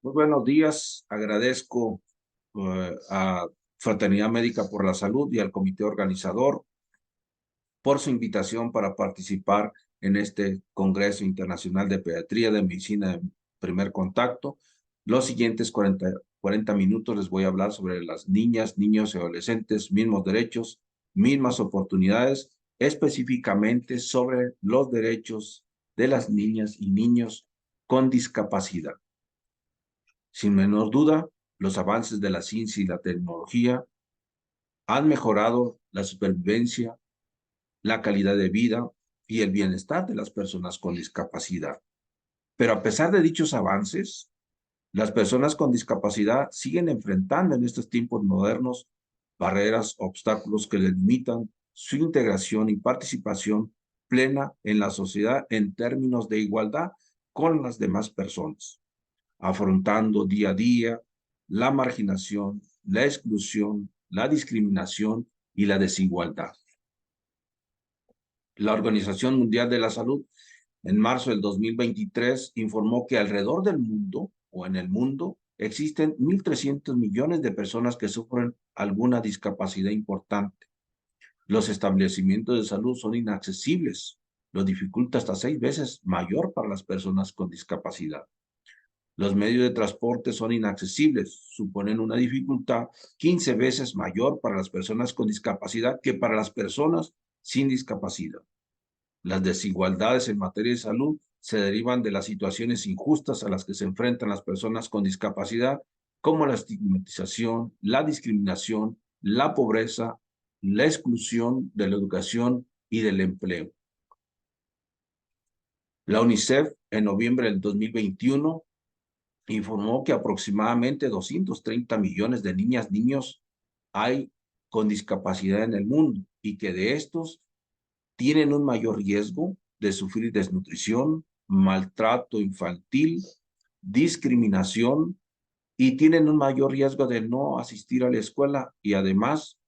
Muy buenos días. Agradezco a Fraternidad Médica por la Salud y al comité organizador por su invitación para participar en este Congreso Internacional de Pediatría de Medicina de Primer Contacto. Los siguientes 40 minutos les voy a hablar sobre las niñas, niños y adolescentes, mismos derechos, mismas oportunidades, específicamente sobre los derechos de las niñas y niños con discapacidad. Sin menor duda, los avances de la ciencia y la tecnología han mejorado la supervivencia, la calidad de vida y el bienestar de las personas con discapacidad. Pero a pesar de dichos avances, las personas con discapacidad siguen enfrentando en estos tiempos modernos barreras, obstáculos que les limitan su integración y participación plena en la sociedad en términos de igualdad con las demás personas, afrontando día a día la marginación, la exclusión, la discriminación y la desigualdad. La Organización Mundial de la Salud, en marzo del 2023, informó que alrededor del mundo o en el mundo existen 1.300 millones de personas que sufren alguna discapacidad importante. Los establecimientos de salud son inaccesibles, lo dificulta hasta 6 veces mayor para las personas con discapacidad. Los medios de transporte son inaccesibles, suponen una dificultad 15 veces mayor para las personas con discapacidad que para las personas sin discapacidad. Las desigualdades en materia de salud se derivan de las situaciones injustas a las que se enfrentan las personas con discapacidad, como la estigmatización, la discriminación, la pobreza, la exclusión de la educación y del empleo. La UNICEF, en noviembre del 2021, informó que aproximadamente 230 millones de niñas, niños hay con discapacidad en el mundo y que de estos tienen un mayor riesgo de sufrir desnutrición, maltrato infantil, discriminación y tienen un mayor riesgo de no asistir a la escuela y además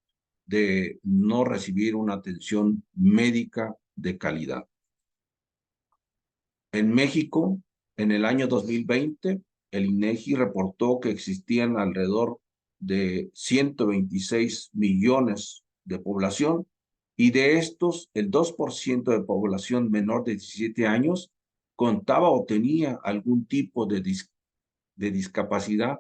de no recibir una atención médica de calidad. En México, en el año 2020, el INEGI reportó que existían alrededor de 126 millones de población y de estos, el 2% de población menor de 17 años contaba o tenía algún tipo de discapacidad.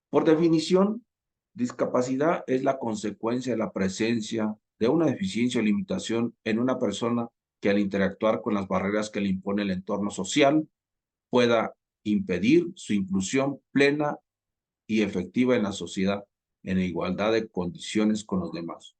Por definición, discapacidad es la consecuencia de la presencia de una deficiencia o limitación en una persona que al interactuar con las barreras que le impone el entorno social pueda impedir su inclusión plena y efectiva en la sociedad en igualdad de condiciones con los demás.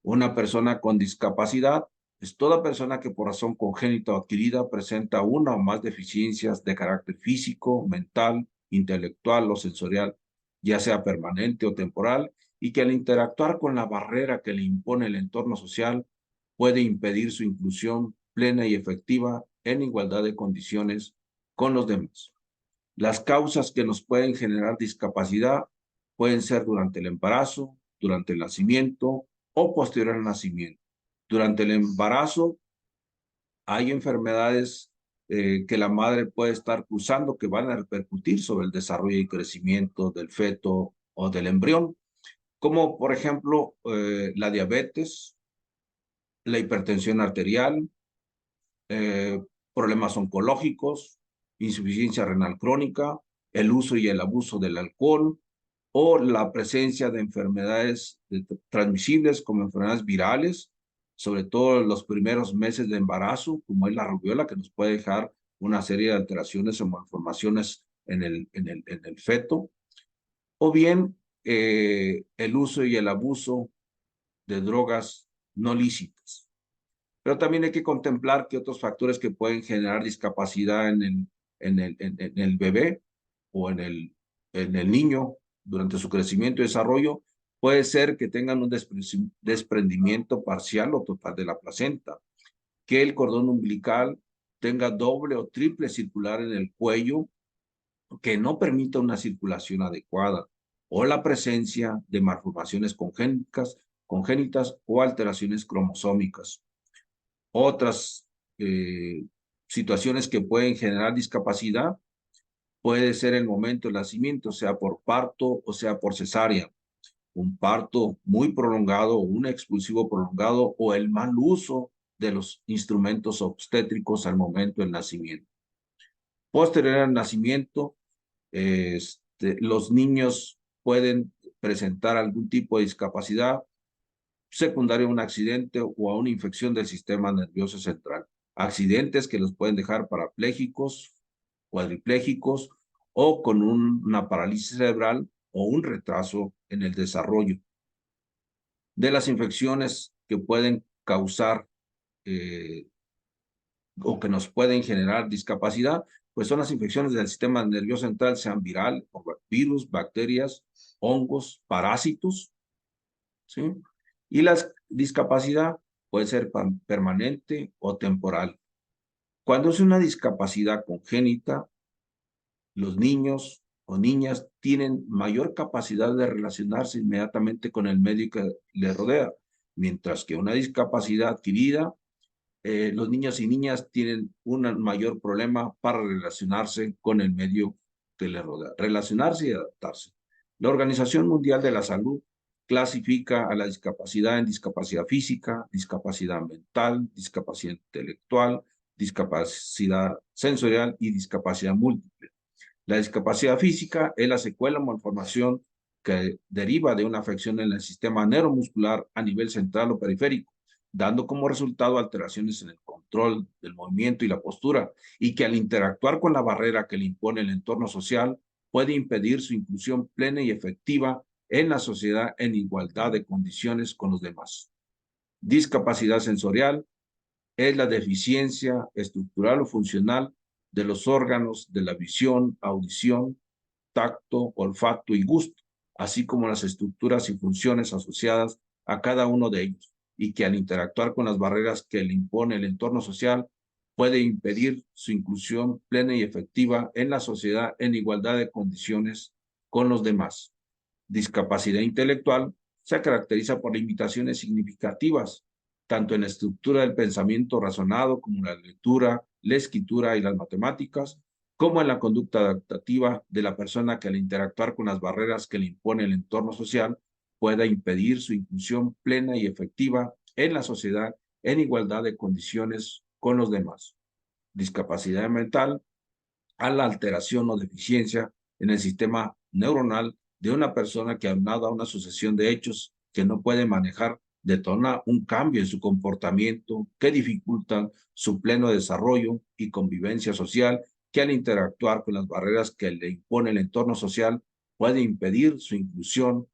Una persona con discapacidad es toda persona que por razón congénita o adquirida presenta una o más deficiencias de carácter físico, mental, intelectual o sensorial, ya sea permanente o temporal, y que al interactuar con la barrera que le impone el entorno social puede impedir su inclusión plena y efectiva en igualdad de condiciones con los demás. Las causas que nos pueden generar discapacidad pueden ser durante el embarazo, durante el nacimiento o posterior al nacimiento. Durante el embarazo hay enfermedades que la madre puede estar cursando que van a repercutir sobre el desarrollo y crecimiento del feto o del embrión, como por ejemplo la diabetes, la hipertensión arterial, eh, problemas oncológicos, insuficiencia renal crónica, el uso y el abuso del alcohol o la presencia de enfermedades transmisibles como enfermedades virales, sobre todo en los primeros meses de embarazo, como es la rubiola, que nos puede dejar una serie de alteraciones o malformaciones en el feto, o bien el uso y el abuso de drogas no lícitas. Pero también hay que contemplar que otros factores que pueden generar discapacidad en el bebé o en el niño durante su crecimiento y desarrollo puede ser que tengan un desprendimiento parcial o total de la placenta, que el cordón umbilical tenga doble o triple circular en el cuello que no permita una circulación adecuada, o la presencia de malformaciones congénitas o alteraciones cromosómicas. Otras situaciones que pueden generar discapacidad puede ser el momento del nacimiento, sea por parto o sea por cesárea, un parto muy prolongado, un expulsivo prolongado o el mal uso de los instrumentos obstétricos al momento del nacimiento. Posterior al nacimiento, los niños pueden presentar algún tipo de discapacidad secundaria a un accidente o a una infección del sistema nervioso central. Accidentes que los pueden dejar parapléjicos, cuadriplégicos o con una parálisis cerebral o un retraso en el desarrollo. De las infecciones que pueden causar o que nos pueden generar discapacidad, pues son las infecciones del sistema nervioso central, sean viral, o virus, bacterias, hongos, parásitos, ¿sí? Y la discapacidad puede ser permanente o temporal. Cuando es una discapacidad congénita, los niños o niñas tienen mayor capacidad de relacionarse inmediatamente con el medio que les rodea, mientras que una discapacidad adquirida, los niños y niñas tienen un mayor problema para relacionarse con el medio que les rodea, relacionarse y adaptarse. La Organización Mundial de la Salud clasifica a la discapacidad en discapacidad física, discapacidad mental, discapacidad intelectual, discapacidad sensorial y discapacidad múltiple. La discapacidad física es la secuela o malformación que deriva de una afección en el sistema neuromuscular a nivel central o periférico, dando como resultado alteraciones en el control del movimiento y la postura, y que al interactuar con la barrera que le impone el entorno social, puede impedir su inclusión plena y efectiva en la sociedad en igualdad de condiciones con los demás. Discapacidad sensorial es la deficiencia estructural o funcional de los órganos de la visión, audición, tacto, olfato y gusto, así como las estructuras y funciones asociadas a cada uno de ellos, y que al interactuar con las barreras que le impone el entorno social, puede impedir su inclusión plena y efectiva en la sociedad en igualdad de condiciones con los demás. Discapacidad intelectual se caracteriza por limitaciones significativas, tanto en la estructura del pensamiento razonado como en la lectura, la escritura y las matemáticas, como en la conducta adaptativa de la persona que al interactuar con las barreras que le impone el entorno social pueda impedir su inclusión plena y efectiva en la sociedad en igualdad de condiciones con los demás. Discapacidad mental a la alteración o deficiencia en el sistema neuronal de una persona que, aunado a una sucesión de hechos que no puede manejar, detona un cambio en su comportamiento que dificultan su pleno desarrollo y convivencia social, que al interactuar con las barreras que le impone el entorno social puede impedir su inclusión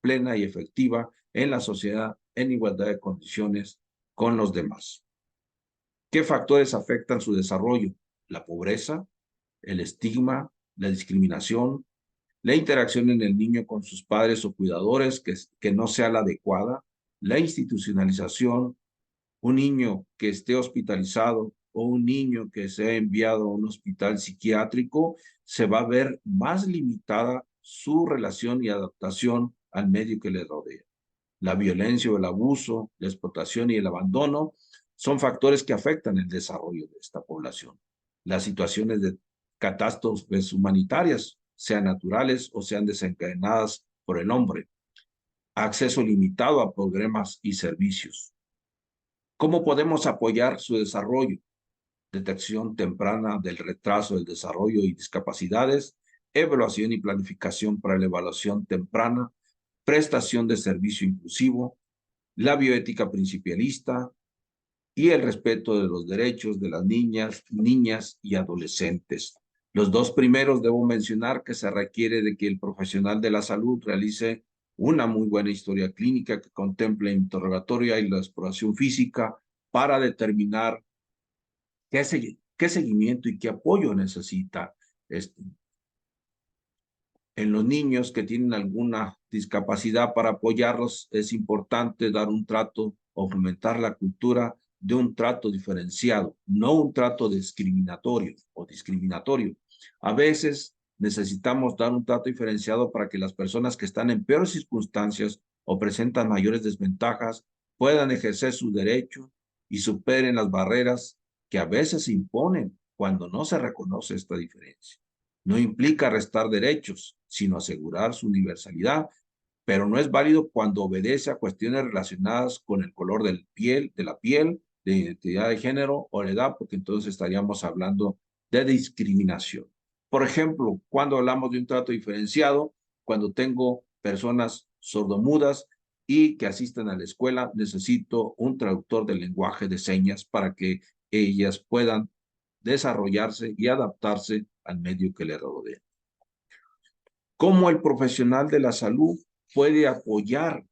plena y efectiva en la sociedad en igualdad de condiciones con los demás. ¿Qué factores afectan su desarrollo? La pobreza, el estigma, la discriminación, la interacción en el niño con sus padres o cuidadores que no sea la adecuada, la institucionalización, un niño que esté hospitalizado o un niño que sea enviado a un hospital psiquiátrico, se va a ver más limitada su relación y adaptación al medio que le rodea. La violencia o el abuso, la explotación y el abandono son factores que afectan el desarrollo de esta población. Las situaciones de catástrofes humanitarias, sean naturales o sean desencadenadas por el hombre. Acceso limitado a programas y servicios. ¿Cómo podemos apoyar su desarrollo? Detección temprana del retraso del desarrollo y discapacidades, evaluación y planificación para la evaluación temprana, prestación de servicio inclusivo, la bioética principialista y el respeto de los derechos de las niñas y adolescentes. Los dos primeros debo mencionar que se requiere de que el profesional de la salud realice una muy buena historia clínica que contemple interrogatoria y la exploración física para determinar qué seguimiento y qué apoyo necesita en los niños que tienen alguna discapacidad. Para apoyarlos es importante dar un trato o fomentar la cultura de un trato diferenciado, no un trato discriminatorio o discriminatorio. A veces necesitamos dar un trato diferenciado para que las personas que están en peores circunstancias o presentan mayores desventajas puedan ejercer su derecho y superen las barreras que a veces se imponen cuando no se reconoce esta diferencia. No implica restar derechos, sino asegurar su universalidad, pero no es válido cuando obedece a cuestiones relacionadas con el color de la piel, de identidad de género o la edad, porque entonces estaríamos hablando de discriminación. Por ejemplo, cuando hablamos de un trato diferenciado, cuando tengo personas sordomudas y que asisten a la escuela, necesito un traductor de lenguaje de señas para que ellas puedan desarrollarse y adaptarse al medio que le rodea. ¿Cómo el profesional de la salud puede apoyar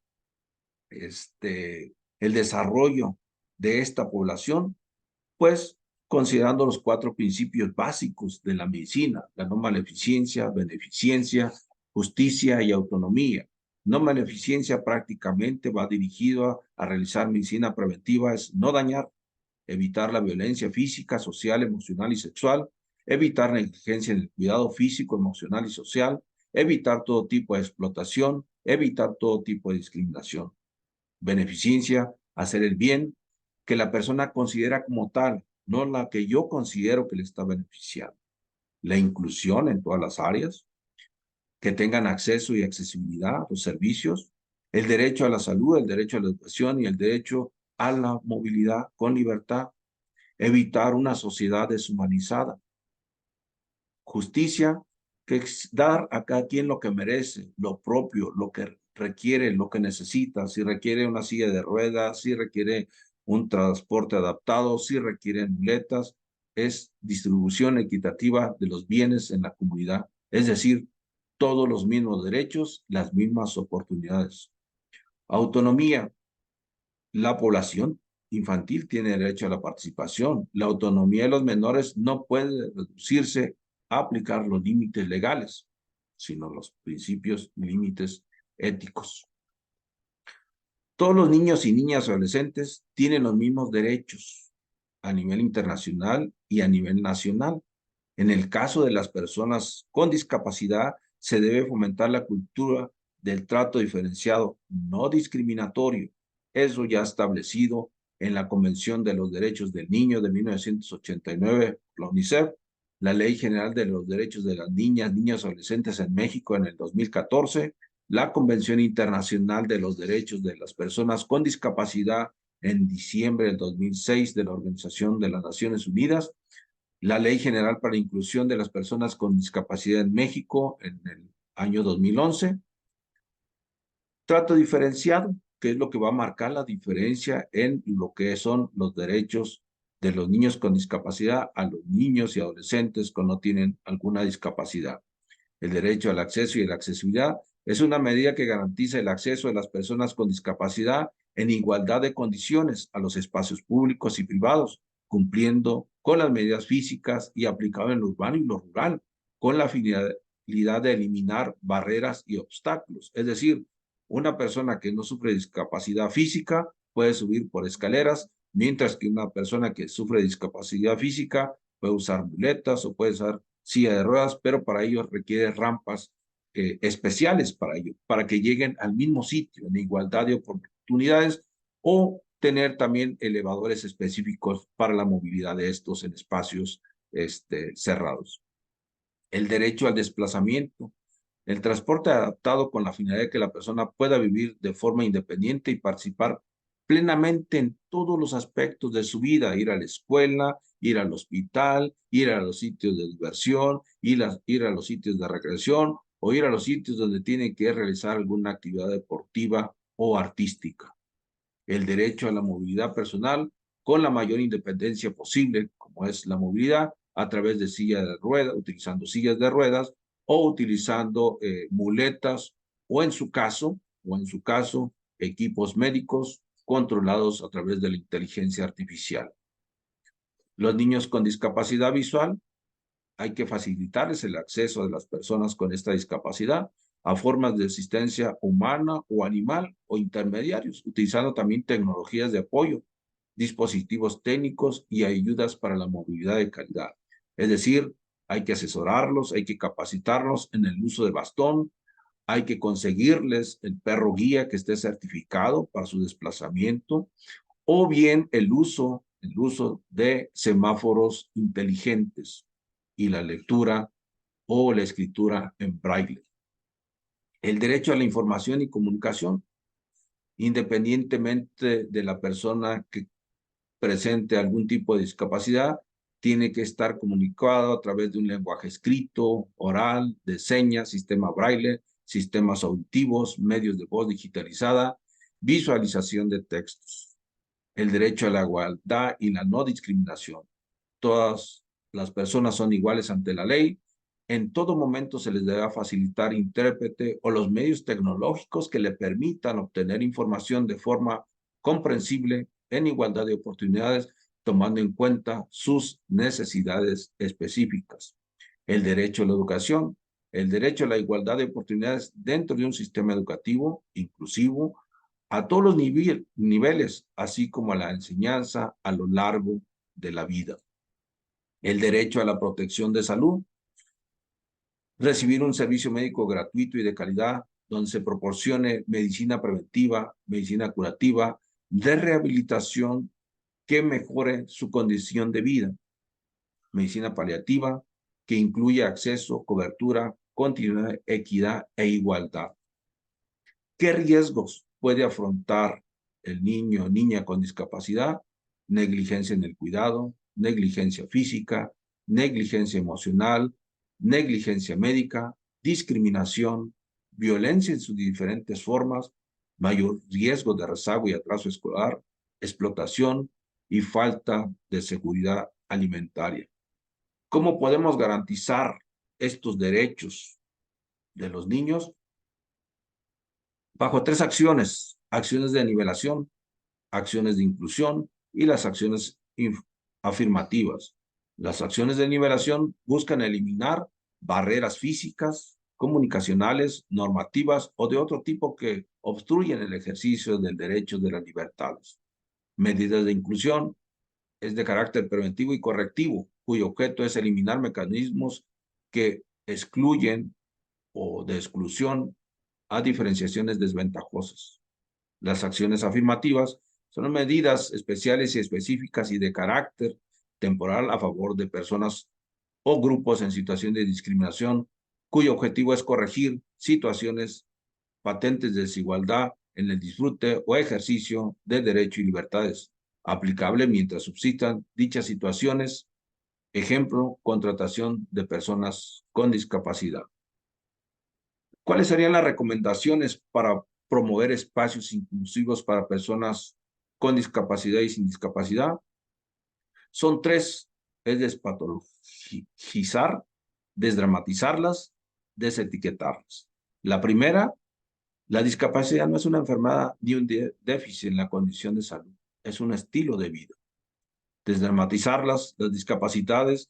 el desarrollo de esta población? Pues considerando los 4 principios básicos de la medicina: la no maleficencia, beneficencia, justicia y autonomía. No maleficencia prácticamente va dirigido a realizar medicina preventiva, es no dañar, evitar la violencia física, social, emocional y sexual, evitar negligencia en el cuidado físico, emocional y social, evitar todo tipo de explotación, evitar todo tipo de discriminación. Beneficencia, hacer el bien que la persona considera como tal, no la que yo considero que le está beneficiando. La inclusión en todas las áreas, que tengan acceso y accesibilidad a los servicios, el derecho a la salud, el derecho a la educación y el derecho a la movilidad con libertad, evitar una sociedad deshumanizada. Justicia, que es dar a cada quien lo que merece, lo propio, lo que requiere, lo que necesita. Si requiere una silla de ruedas, si requiere un transporte adaptado, si requiere muletas, es distribución equitativa de los bienes en la comunidad. Es decir, todos los mismos derechos, las mismas oportunidades. Autonomía. La población infantil tiene derecho a la participación. La autonomía de los menores no puede reducirse a aplicar los límites legales, sino los principios y límites éticos. Todos los niños y niñas adolescentes tienen los mismos derechos a nivel internacional y a nivel nacional. En el caso de las personas con discapacidad, se debe fomentar la cultura del trato diferenciado, no discriminatorio. Eso ya establecido en la Convención de los Derechos del Niño de 1989, la UNICEF, la Ley General de los Derechos de las Niñas, Niños y Adolescentes en México en el 2014, la Convención Internacional de los Derechos de las Personas con Discapacidad en diciembre del 2006 de la Organización de las Naciones Unidas, la Ley General para la Inclusión de las Personas con Discapacidad en México en el año 2011. Trato diferenciado, que es lo que va a marcar la diferencia en lo que son los derechos de los niños con discapacidad a los niños y adolescentes que no tienen alguna discapacidad. El derecho al acceso y la accesibilidad es una medida que garantiza el acceso de las personas con discapacidad en igualdad de condiciones a los espacios públicos y privados, cumpliendo con las medidas físicas y aplicado en lo urbano y lo rural, con la finalidad de eliminar barreras y obstáculos. Es decir, una persona que no sufre discapacidad física puede subir por escaleras, mientras que una persona que sufre discapacidad física puede usar muletas o puede usar silla de ruedas, pero para ello requiere rampas especiales para ello, para que lleguen al mismo sitio en igualdad de oportunidades, o tener también elevadores específicos para la movilidad de estos en espacios cerrados. El derecho al desplazamiento. El transporte adaptado con la finalidad de que la persona pueda vivir de forma independiente y participar plenamente en todos los aspectos de su vida: ir a la escuela, ir al hospital, ir a los sitios de diversión, ir a los sitios de recreación o ir a los sitios donde tiene que realizar alguna actividad deportiva o artística. El derecho a la movilidad personal con la mayor independencia posible, como es la movilidad a través de sillas de ruedas, utilizando sillas de ruedas o utilizando muletas o en su caso, equipos médicos controlados a través de la inteligencia artificial. Los niños con discapacidad visual, hay que facilitarles el acceso de las personas con esta discapacidad a formas de asistencia humana o animal o intermediarios, utilizando también tecnologías de apoyo, dispositivos técnicos y ayudas para la movilidad de calidad. Es decir, hay que asesorarlos, hay que capacitarlos en el uso de bastón, hay que conseguirles el perro guía que esté certificado para su desplazamiento, o bien el uso de semáforos inteligentes y la lectura o la escritura en braille. El derecho a la información y comunicación, independientemente de la persona que presente algún tipo de discapacidad, tiene que estar comunicado a través de un lenguaje escrito, oral, de señas, sistema braille, sistemas auditivos, medios de voz digitalizada, visualización de textos. El derecho a la igualdad y la no discriminación. Todas las personas son iguales ante la ley. En todo momento se les debe facilitar intérprete o los medios tecnológicos que le permitan obtener información de forma comprensible en igualdad de oportunidades, tomando en cuenta sus necesidades específicas. El derecho a la educación, el derecho a la igualdad de oportunidades dentro de un sistema educativo inclusivo a todos los niveles, así como a la enseñanza a lo largo de la vida. El derecho a la protección de salud, recibir un servicio médico gratuito y de calidad, donde se proporcione medicina preventiva, medicina curativa, de rehabilitación que mejore su condición de vida, medicina paliativa, que incluya acceso, cobertura, continuidad, equidad e igualdad. ¿Qué riesgos puede afrontar el niño o niña con discapacidad? Negligencia en el cuidado, negligencia física, negligencia emocional, negligencia médica, discriminación, violencia en sus diferentes formas, mayor riesgo de rezago y atraso escolar, explotación y falta de seguridad alimentaria. ¿Cómo podemos garantizar estos derechos de los niños? Bajo 3 acciones: acciones de nivelación, acciones de inclusión y las acciones afirmativas. Las acciones de nivelación buscan eliminar barreras físicas, comunicacionales, normativas o de otro tipo que obstruyen el ejercicio del derecho de las libertades. Medidas de inclusión es de carácter preventivo y correctivo, cuyo objeto es eliminar mecanismos que excluyen o de exclusión a diferenciaciones desventajosas. Las acciones afirmativas son medidas especiales y específicas y de carácter temporal a favor de personas o grupos en situación de discriminación, cuyo objetivo es corregir situaciones patentes de desigualdad en el disfrute o ejercicio de derechos y libertades, aplicable mientras subsistan dichas situaciones. Ejemplo, contratación de personas con discapacidad. ¿Cuáles serían las recomendaciones para promover espacios inclusivos para personas con discapacidad y sin discapacidad? Son 3: es despatologizar, desdramatizarlas, desetiquetarlas. La primera, la discapacidad no es una enfermedad ni un déficit en la condición de salud, es un estilo de vida. Desdramatizarlas, las discapacidades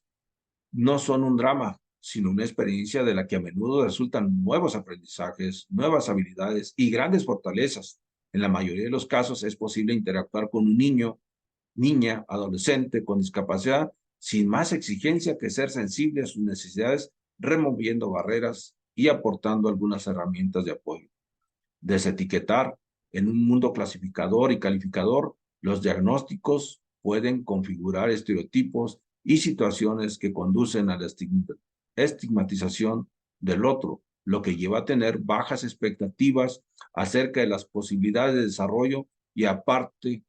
no son un drama, sino una experiencia de la que a menudo resultan nuevos aprendizajes, nuevas habilidades y grandes fortalezas. En la mayoría de los casos es posible interactuar con un niño, niña, adolescente con discapacidad sin más exigencia que ser sensible a sus necesidades, removiendo barreras y aportando algunas herramientas de apoyo. Desetiquetar. En un mundo clasificador y calificador, los diagnósticos pueden configurar estereotipos y situaciones que conducen a la estigmatización del otro, lo que lleva a tener bajas expectativas acerca de las posibilidades de desarrollo y aporte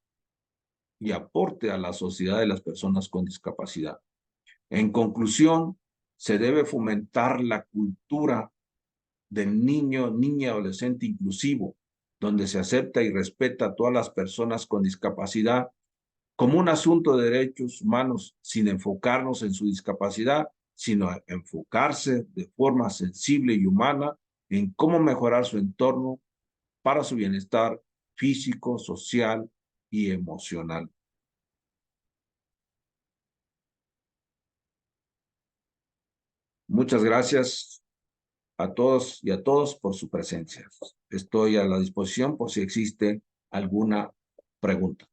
a la sociedad de las personas con discapacidad. En conclusión, se debe fomentar la cultura del niño, niña, adolescente inclusivo, donde se acepta y respeta a todas las personas con discapacidad como un asunto de derechos humanos, sin enfocarnos en su discapacidad, sino enfocarse de forma sensible y humana en cómo mejorar su entorno para su bienestar físico, social y emocional. Muchas gracias a todos y a todos por su presencia. Estoy a la disposición por si existe alguna pregunta.